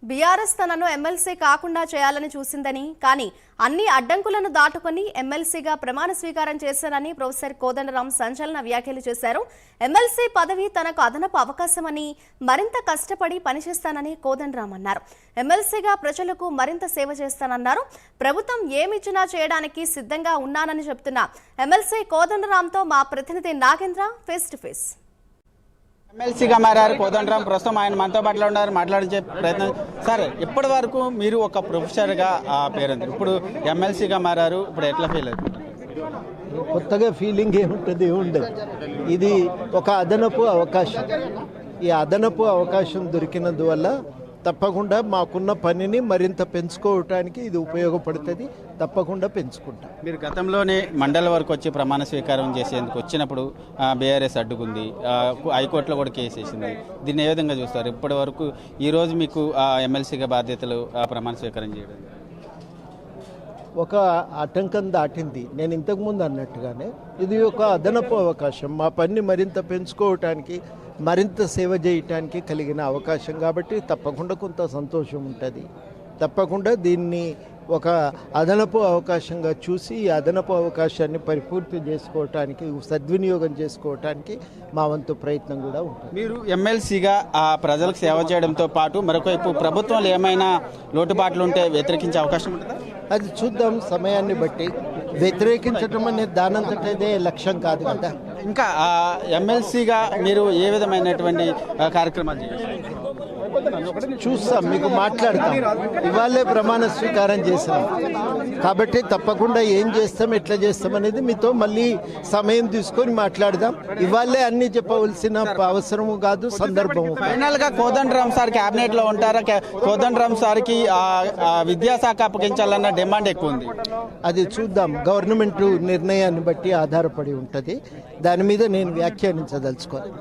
BRS తనను MLC కాకుండా చేయాలని చూసిందని, కానీ అన్ని అడ్డంకులను దాటుకొని ఎమ్మెల్సీగా ప్రమాణ స్వీకారం చేశారని ప్రొఫెసర్ కోదండరాం సంచలన వ్యాఖ్యలు చేశారు. ఎమ్మెల్సీ పదవి తనకు అదనపు అవకాశమని, మరింత కష్టపడి పనిచేస్తానని కోదండరాం అన్నారు. ఎమ్మెల్సీగా ప్రజలకు మరింత సేవ చేస్తానన్నారు. ప్రభుత్వం ఏమిచ్చినా చేయడానికి సిద్ధంగా ఉన్నానని చెప్తున్న ఎమ్మెల్సీ కోదండరాంతో మా ప్రతినిధి నాగేంద్ర ఫేస్ టు ఫేస్. ఎమ్మెల్సీగా మారారు కోదండరాం. ప్రస్తుతం ఆయన మనతో మాట్లాడించే ప్రయత్నం. సార్, ఇప్పటి వరకు మీరు ఒక ప్రొఫెసర్గా పేరుంది, ఇప్పుడు ఎమ్మెల్సీగా మారారు, ఇప్పుడు ఎట్లా ఫీల్ అవుతుంది? కొత్తగా ఫీలింగ్ ఏముంటుంది? ఉండదు. ఇది ఒక అదనపు అవకాశం. ఈ అదనపు అవకాశం దొరికినందువల్ల తప్పకుండా మాకున్న పనిని మరింత పెంచుకోవటానికి ఇది ఉపయోగపడుతుంది. తప్పకుండా పెంచుకుంటాం. మీరు గతంలోనే మండలి వరకు వచ్చి ప్రమాణ స్వీకారం చేసేందుకు వచ్చినప్పుడు బీఆర్ఎస్ అడ్డుకుంది, హైకోర్టులో కూడా కేసు వేసింది. దీన్ని ఏ విధంగా చూస్తారు? ఇప్పటి వరకు ఈరోజు మీకు ఎమ్మెల్సీగా బాధ్యతలు ప్రమాణ స్వీకారం చేయడం ఒక ఆటంకం దాటింది. నేను ఇంతకుముందు అన్నట్టుగానే ఇది ఒక అదనపు అవకాశం, మా పనిని మరింత పెంచుకోవటానికి, మరింత సేవ చేయటానికి కలిగిన అవకాశం. కాబట్టి తప్పకుండా కొంత సంతోషం ఉంటుంది. తప్పకుండా దీన్ని ఒక అదనపు అవకాశంగా చూసి ఈ అదనపు అవకాశాన్ని పరిపూర్తి చేసుకోవటానికి, సద్వినియోగం చేసుకోవటానికి మా వంతు ప్రయత్నం కూడా ఉంటుంది. మీరు ఎమ్మెల్సీగా ప్రజలకు సేవ చేయడంతో పాటు మరొకవైపు ప్రభుత్వంలో ఏమైనా లోటుపాట్లు ఉంటే వ్యతిరేకించే అవకాశం ఉంటుందా? అది చూద్దాం సమయాన్ని బట్టి. వ్యతిరేకించడం అనేది దానంతటదే లక్ష్యం కాదు కదా. ఇంకా ఎమ్మెల్సీగా మీరు ఏ విధమైనటువంటి కార్యక్రమాలు చేయాలి చూస్తాం, మీకు మాట్లాడతాం. ఇవాళే ప్రమాణ స్వీకారం చేసాం కాబట్టి తప్పకుండా ఏం చేస్తాం, ఎట్లా చేస్తాం అనేది మీతో మళ్ళీ సమయం తీసుకొని మాట్లాడదాం. ఇవాళే అన్ని చెప్పవలసిన అవసరము కాదు, సందర్భము. ఫైనల్ గా కోదండరాం సార్ కేబినెట్ లో ఉంటారా? కోదండరాం సార్కి విద్యాశాఖ అప్పగించాలన్న డిమాండ్ ఎక్కువ ఉంది. అది చూద్దాం, గవర్నమెంట్ నిర్ణయాన్ని బట్టి ఆధారపడి ఉంటుంది. దాని మీద నేను వ్యాఖ్యానించదలుచుకోవాలి.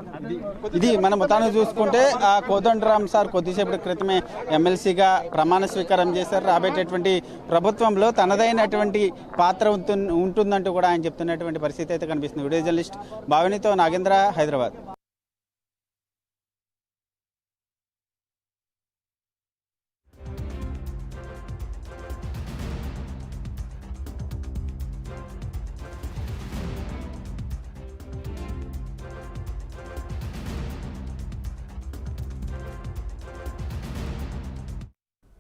ఇది మనం మొత్తాన్ని చూసుకుంటే కోదండరాం సార్ కొద్దిసేపటి క్రితమే ఎమ్మెల్సీగా ప్రమాణ స్వీకారం చేశారు. రాబోయేటటువంటి ప్రభుత్వంలో తనదైనటువంటి పాత్ర ఉంటుందంటూ కూడా ఆయన చెప్తున్నటువంటి పరిస్థితి అయితే కనిపిస్తుంది. వీడియో జర్నలిస్ట్ భావనితో నాగేంద్ర, హైదరాబాద్.